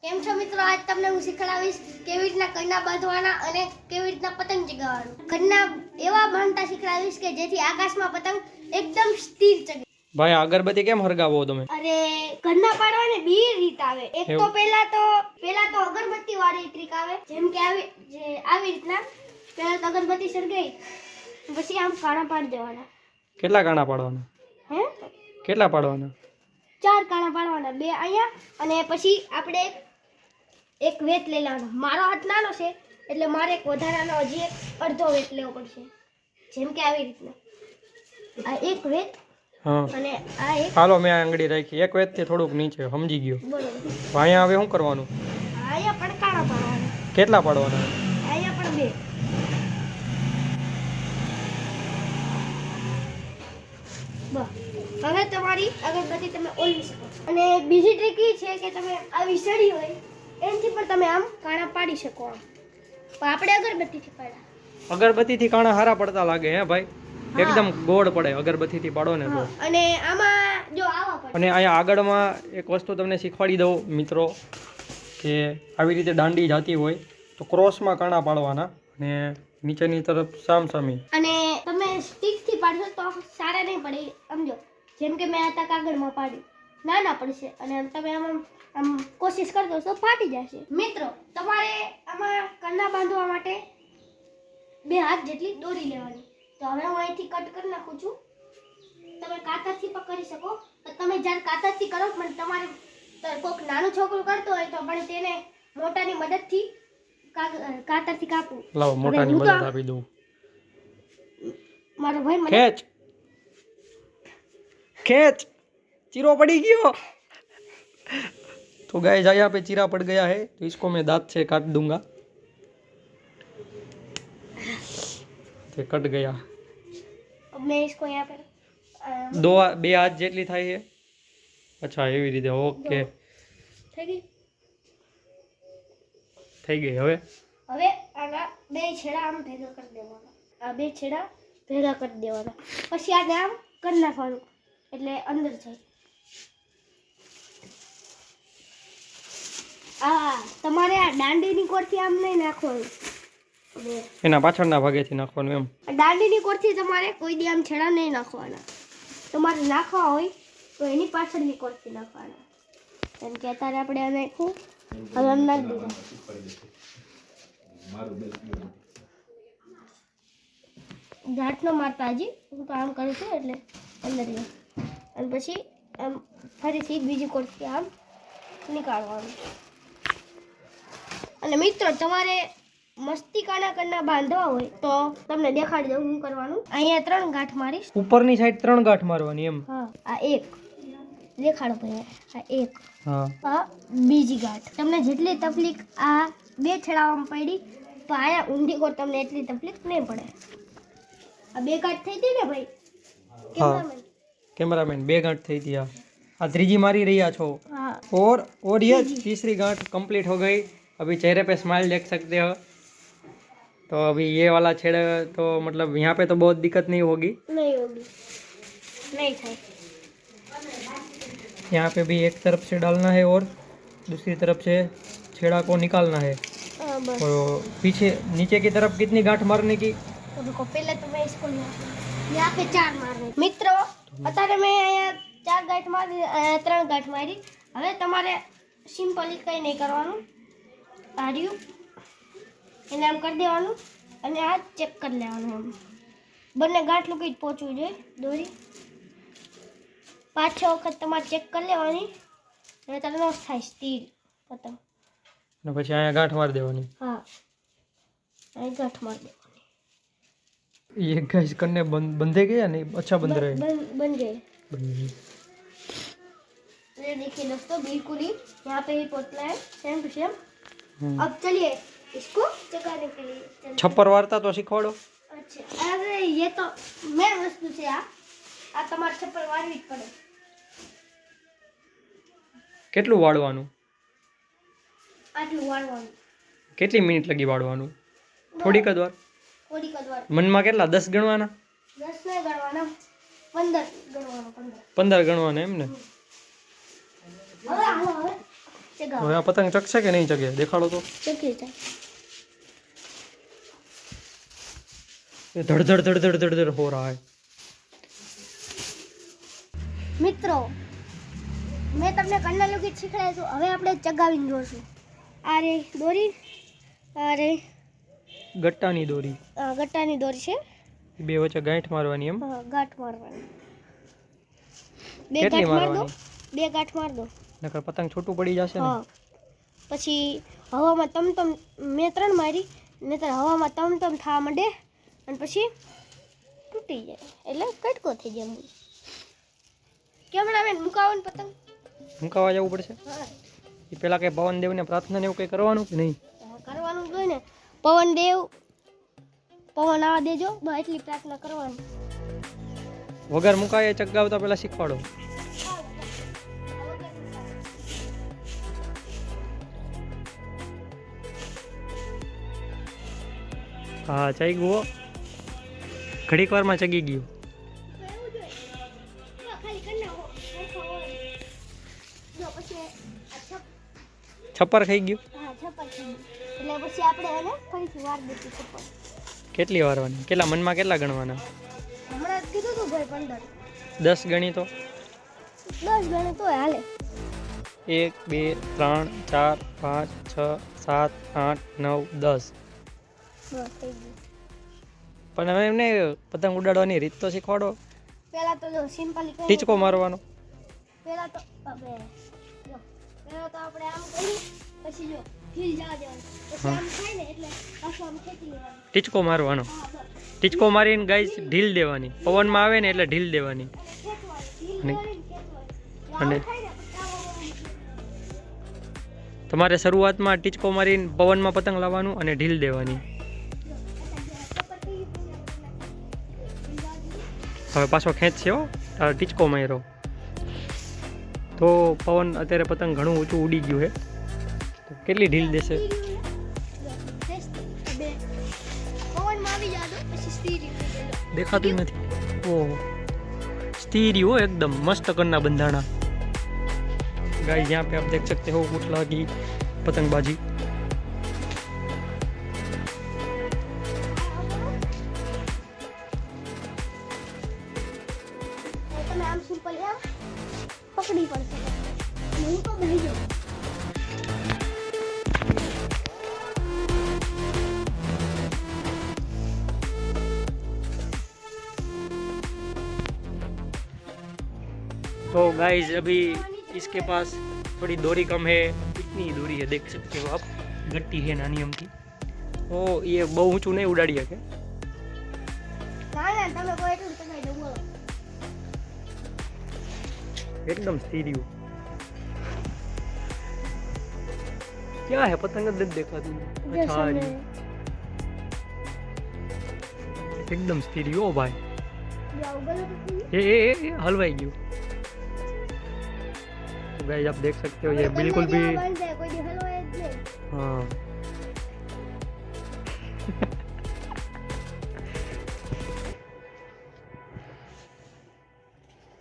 કેમ છો મિત્રો? આજ તમને હું શીખવાડીશ કેવી રીતના કરના બાંધવાના અને કેવી રીતના પતંગ ચગાવવાનું. કરના એવા બાંધતા શીખવાડીશ કે જેથી આકાશમાં પતંગ એકદમ સ્થિર ચગે. ભાઈ અગરબત્તી કેમ હરગાવો તમે? અરે કરના પાડવાની બે રીત આવે. એક તો પહેલા તો અગરબત્તી વાળી ટ્રીક આવે, જેમ કે આવી રીતના પહેલા તો અગરબત્તી સળગાઈ પછી આમ કાણા પાડી દેવાના. કેટલા કાણા પાડવાના? હે કેટલા પાડવાના? 4 કાણા પાડવાના, 2 અહીંયા અને પછી આપણે એક વેત લઈ લેવાનો. મારો હાથ નાનો છે એટલે મારે એક વધારાનો હજી એક અડધો વેત લેવો પડશે, જેમ કે આવી રીતના આ એક વેત હા અને આ એક. હાલો મેં આંગળી રાખી એક વેત થી થોડુંક નીચે સમજી ગયો. બરોબર. અહીંયા હવે શું કરવાનું? અહીંયા પણ કાણા પાડવાના. કેટલા પાડવાના? અહીંયા પણ 2. બસ હવે તમારી અગરબત્તી તમે ઓલવી શકો. અને બીજી ટ્રીક એ છે કે તમે આવી સળી હોય એનાથી પણ તમે આમ કાણા પાડી શકો. આમ પણ આપણે અગરબત્તીથી પાડ્યા. અગરબત્તી થી કાણા હારા પડતા લાગે હે ભાઈ? એકદમ ગોળ પડે અગરબત્તી થી પાડો ને તો. અને આમાં જો આવા પડે. અને અહીંયા આગળમાં એક વસ્તુ તમને શીખવાડી દઉં મિત્રો, કે આવી રીતે દાંડી જાતી હોય તો ક્રોસમાં કાણા પાડવાના અને નીચેની તરફ સામસામી. અને તમે સ્ટીકથી પાડશો તો સારા નહીં પડે, સમજો. જેમ કે મેં આ કાગળમાં પાડી, નાના પડશે અને તમે આમ કોશિશ કરશો તો ફાટી જશે. મિત્રો તમારે આમાં કરના બાંધવા માટે 2 હાથ જેટલી દોરી લેવાની. તો હવે હું અહીંથી કટ કરી નાખું છું. તમે કાતરથી પણ કરી શકો. તમે જ્યારે કાતરથી કરો પણ તમારે કોઈક નાનું છોકરું કરતો હોય તો પણ તેને મોટાની મદદથી કાતરથી કાપવું. લાવો મોટાની મદદ આપી દઉં. મારો ભાઈ મને ખેંચ ખેંચ, चीरो पड़ी गयो। तो गाइस यहाँ पे चीरा पड़ गया है, तो इसको मैं दांत से काट दूंगा। तो कट गया। अब मैं इसको यहाँ पे બે હાથ જેટલી થાય છે। અચ્છા એવી રીતે, ઓકે થઈ ગઈ। હવે આના 2 છેડા આમ ભેગા કરી દેવાના, આ 2 છેડા ભેગા કરી દેવાના, પછી આને આમ કરી નાખવાનું એટલે અંદર જાય। તમારે આ દાંડીની કોરથી આમ નહીં નાખવાનું, એના પાછળના ભાગેથી નાખવાનું એમ। દાંડીની કોરથી તમારે કોઈ દી આમ છેડા નહીં નાખવાના, તમારે નાખવા હોય તો એની પાછળની કોરથી નાખવાના। એમ કે અત્યારે આપણે આ નાખવું, હવે આમ નાખી દીધા। ઝાટ ન મારતા, હજી હું તો આમ કરું છું એટલે અંદર ગયો, અને પછી આમ ફરીથી બીજી કોરથી આમ નીકાળવાનું। અને મિત્રો તમારે મસ્તિકાના કરના બાંધવા હોય તો તમને દેખાડી દઉં હું કરવાનું। અહીંયા 3 ગાંઠ મારીશ, ઉપરની સાઈડ 3 ગાંઠ મારવાની એમ। હા, આ એક દેખાડો ભાઈ, આ એક, હા, આ બીજી ગાંઠ। તમને જેટલી તકલીફ આ 2 છેડામાં પડી તો આયા ઊંધી કોર તમને એટલી તકલીફ નહીં પડે। આ 2 ગાંઠ થઈ હતી ને ભાઈ कैमरामैन, कैमरामैन 2 गांठ थी थी। आ त्रीजी मारी रही છો। हाँ, और ये तीसरी गांठ कंप्लीट हो गई। अभी चेहरे पे स्माइल देख सकते हो। तो अभी ये वाला छेड़ा तो मतलब यहाँ पे तो बहुत दिक्कत नहीं होगी, नहीं થાય। यहाँ पे भी एक तरफ से डालना है और दूसरी तरफ से छेड़ा को निकालना है। बस और पीछे नीचे की तरफ कितनी गांठ मारने की? रुको, पहले तो मैं इसको यहाँ पे 4 मारने। મિત્રો અત્યારે મેં અહીંયા 4 ગાંઠ મારી, 3 ગાંઠ મારી। હવે તમારે સિમ્પલી કંઈ નહીં કરવાનું, આ રહ્યું એને આમ કરી દેવાનું અને આ ચેક કરી લેવાનું। આમ બંને ગાંઠ લૂકી જ પહોંચવું જોઈએ દોરી। 5-6 વખત તમારે ચેક કરી લેવાની એટલે તમને ન થાય સ્થિર પતંગ। અને પછી અહીંયા ગાંઠ મારી દેવાની। હા, અહીં ગાંઠ મારી દેવાની। ये गैस करने बंधे गए या नहीं? अच्छा बंध रहे, बन गए। बन गए। ये देखिए दोस्तों, बिल्कुल ही यहाँ पे ही पोतला है, सेम टू सेम। अब चलिए इसको चकाने के लिए चलते। छप्पर वार्ता तो सिखवाड़ो। अच्छा, अरे ये तो मैं वस्तु से आ તમારે છપ્પર વાળવી જ પડે। કેટલું વાળવાનું? આટલું વાળવાનું। કેટલી મિનિટ લગી વાળવાનું? થોડીક જ વાર? થોડીક જ વાર। મનમાં કેટલા 10 ગણવાના? 10 નહીં ગણવાના, 15 ગણવાના। 15 ગણવાના એમ ને? હવે ચગાવો હવે આ પતંગ ચગશે કે નહીં ચગે દેખાડો તો. ચગી જાય. ये धड़ धड़ धड़ धड़ धड़ धड़ हो रहा है. મિત્રો મેં તમને કન્નડ ગીત શીખવાડ્યું હતું. હવે આપણે ચગાવીને જોઈશું. આ રે દોરી, આ રે ગટ્ટાની દોરી, ગટ્ટાની દોરી છે. બે વચ્ચે ગાંઠ મારવાની એમ. ગાંઠ મારવાની. બે કેટલી ગાંઠ માર દો, મારવાની? બે ગાંઠ માર દો. નકર પતંગ છૂટું પડી જશે ને. હા. પછી હવામાં તમ મેં 3 મારી, નહીતર હવામાં તમ થવા માંડે અને પછી તૂટી જાય એટલે કટકો થઈ જાય. કેમેરામેન મુકાવો ને પતંગ. મુકાવા જવું પડશે. હા એ પેલા કઈ પવન દેવને પ્રાર્થના ને એવું કઈ કરવાનું કે નહીં? કરવાનું જ હોય ને. પવન દેવ પવન આવવા દેજો, બસ એટલી પ્રાર્થના કરવાની. વગર મુકાય ચગાવતા પેલા શીખવાડો. હા ચગી ગયો, ઘડીક વારમાં ચગી ગયું. છપ્પર ખાઈ ગયું. એટલે પછી આપણે એને ફરીથી વાર દેતી છપ્પર. કેટલી વારવાની? કેટલા મનમાં કેટલા ગણવાના? હમણાં કીધું તું ભાઈ 15. 10 ગણી તો 10 ગણે તો હાલે. 1 2 3 4 5 6 7 8 9 10. બસ થઈ ગયું. પણ હવે એમને પતંગ ઉડાડવાની રીત તો શીખવાડો. પહેલા તો જો સિમ્પલી ટીચકો મારવાનો. પહેલા તો હવે જો પહેલા તો આપણે આમ કરી, પછી જો ઢીલ જવા દેવાનું, પછી આમ થાય ને એટલે પાછું આમ ખેંચી લેવાનું. ટીચકો મારવાનો. હા બસ. ટીચકો મારીને ગાઈસ ઢીલ દેવાની. પવનમાં આવે ને એટલે ઢીલ દેવાની. ખેંચવાની, ઢીલ અને- દેવાની, ખેંચવાની. અને- આમ થાય ને પછી આમ તમારે શરૂઆતમાં ટીચકો મારીને પવનમાં પતંગ લાવવાનું અને ઢીલ દેવાની. હવે પાછો ખેંચશે હો, તારો ટીચકો માર્યો તો પવન અત્યારે પતંગ ઘણું ઊંચું ઉડી ગયું છે. તો કેટલી ઢીલ દેશે? દેખાતું જ નથી. ઓહ स्टीरियो एकदम मस्त करना बंधाना. गाइस यहाँ पे आप देख सकते हो मुठला की पतंगबाजी. આમ સિમ્પલ આમ પકડી પડશે. હું તો બેહી જાઉં. तो गाइस अभी इसके पास थोड़ी डोरी कम है. इतनी डोरी है देख सकते हो आप. गट्टी है नानी अमकी. तो ये बहुत ऊंचू नहीं उड़ाड़ी है क्या? ના ના તમે કોઈ એટલું તમે જો બોલો. एकदम स्टीरियो. क्या है पतंग नहीं देखाती. अच्छा आ रही है. एकदम स्टीरियो भाई. જાવ બોલો તો ये हलवाई गયું. तो गाइस आप देख सकते हो ये बिल्कुल भी કોઈ દી હલવાય જ નહીં. हाँ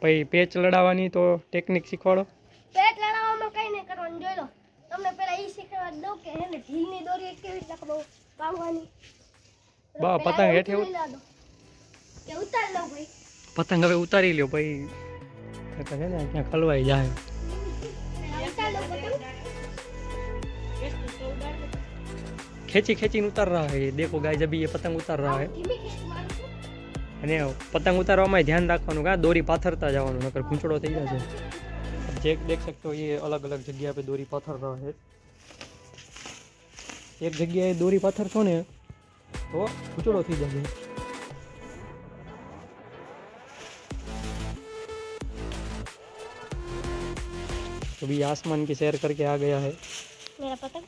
ભાઈ પેચ લડાવવાની તો ટેકનિક શીખવાડો. પેટ લડાવવામાં કઈ નહીં કરવાનું. જોઈ લો તમને પેલા ઈ શીખવા દઉં કે એને ઢીલની દોરી કેવી રીતના પાડવાની. બા, પેલા પતંગ એવું હેઠે લઈ લો દો. કે ઉતાર લો ભાઈ. પતંગ હવે ઉતારી લ્યો ભાઈ. નકર છે ને ક્યાં ખલવાઈ જાય. પેલા ઉતાર લો પતંગ. खींची खींची उतार रहा है. देखो गाइस अभी ये पतंग उतार रहा है. ધીમી ખેંચ મારું છું. અને પતંગ ઉતારવામાં ધ્યાન રાખવાનું કે આ દોરી પાથરતા જવાનું નકર ખૂંચડો થઈ જશે. જે देख सकते हो ये अलग अलग जगह पे दोरी पाथर रहा है. एक जगह दोरी पाथर छो ने तो खूंचड़ो थी जाए. अभी आसमान की सैर करके आ गया है મેરા પતંગ.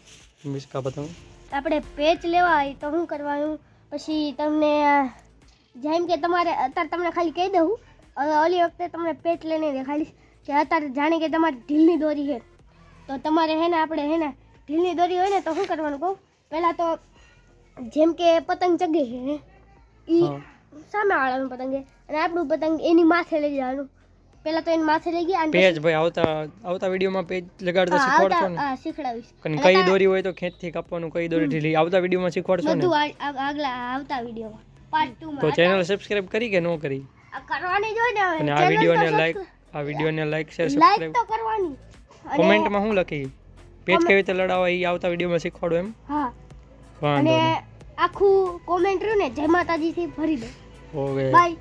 इसका पतंग. આપણે પેચ લેવા હોય તો શું કરવાનું? પછી તમને જેમ કે તમારે અત્યારે તમને ખાલી કહી દઉં, ઓલી વખતે તમને પેચ લઈને દેખાડીશ કે અત્યારે જાણે કે તમારી ઢીલની દોરી છે તો તમારે હે ને આપણે હે ને ઢીલની દોરી હોય ને તો શું કરવાનું કહું? પહેલાં તો જેમ કે પતંગ ચગે છે એ हाँ સામે વાળાનું પતંગ છે અને આપણું પતંગ એની માથે લઈ જવાનું. પેલા તો એને માથે લઈ ગયા અને પેજ ભાઈ આવતા વિડીયોમાં પેજ લગાડતા શીખવાડશો ને હા શીખડાવીશ અને કઈ દોરી હોય તો ખેંચથી કાપવાનું, કઈ દોરી ઢીલી આવતા વિડીયોમાં શીખવાડશો ને. બધું આગલા આવતા વિડીયોમાં પાર્ટ 2 તો માં ચેનલ સબસ્ક્રાઇબ કરી કે ન કરી? આ કરવાની જ હોય ને હવે. અને આ વિડીયોને લાઈક શેર લાઈક સબસ્ક્રાઇબ તો કરવાની. અને કોમેન્ટમાં શું લખી પેજ કેવી રીતે લડાવવા એ આવતા વિડીયોમાં શીખવાડો એમ. હા વાંધો અને નહીં. આખું કોમેન્ટ રહ્યું ને જય માતાજી થી ભરી દે. Okay bye.